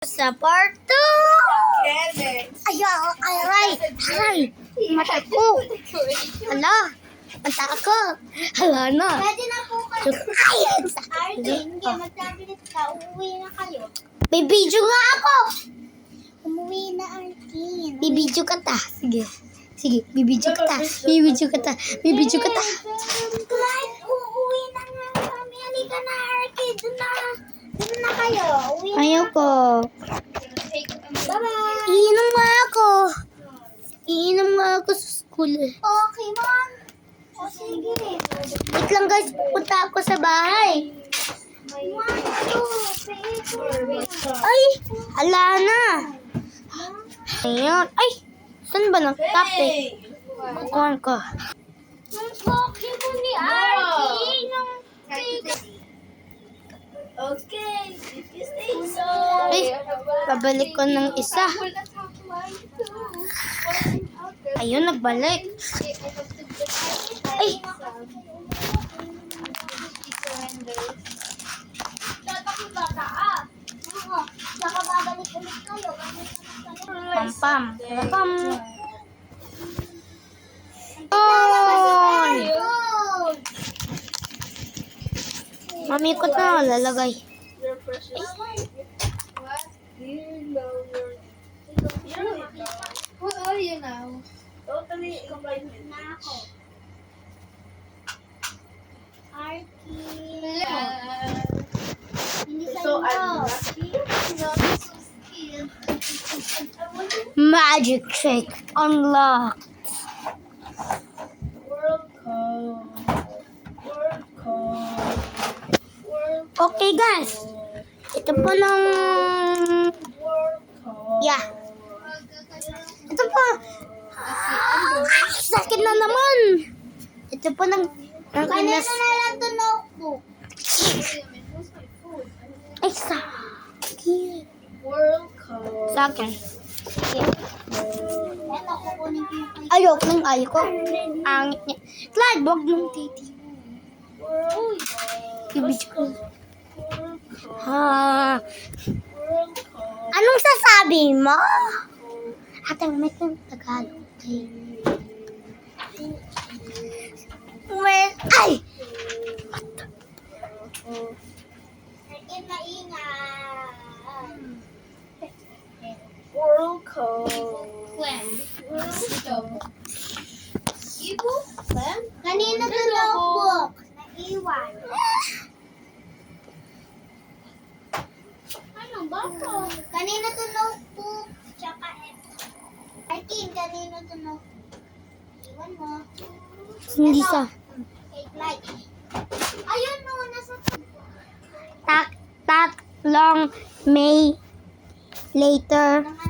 Sa part 2! Aray! Mata ko! Hala! Mata ko! Hala na! Pwede na po kayo. Artin, hindi magtabilis ka. Uuwi na kayo. Bibidyo nga ako! Umuwi na, Artin. Bibidyo ka ta. Sige. Bibidyo ka ta. Bibidyo ka ta. Clyde, uuwi na nga kami. Halika na, Artin. Doon na kayo. Uwi na. Ayoko. Bye-bye. Iinom nga ako sa school. Okay, Mom. O, sige. Wait lang guys, pupunta ako sa bahay. 1, 2, 3, 4. Ay! Hala na! Ayan. Ay! Saan ba nagtape? Kukuhan ko. Ang pogi mo ni Artin. Okay, if you say so. Ay! Babalik ko ng isa. Ayun, nagbalik. Ay! Saka babalik ulit kayo. Pam. Oh! Mami ko na lalagay. Your precious. What? You know your. You really know. What are you now? Totally enlightened. Na ako. Artin. Hindi So sa'yo. I'm lucky. No, so scared. Magic trick unlocked. World Cup. World Cup. World Okay guys, ito po ng... World Cup. Yeah. Ito po. Ay, sakit na naman. Ito po ng Kanina inas. na lang ito notebook. Ay, sakit. World Cup. Sa akin. Eto, kukunin ko yung kay Ayoko. Angit niya. Clyde, wag mong titi. World Cup. Ibig ko. World Cup. Ha. World Cup. Anong sasabi mo? Ate, may kang Tagalog. Okay. Well, ay! Artin, maingat. World Cup. Kanina ito notebook. Naiwan. Ano ba ito? Kanina ito notebook. Tsaka eto. Artin, kanina ito notebook. Iwan mo. Hindi Eto. sa... Kay Clyde. Ayun no, nasa Tak, long, may, later. Mga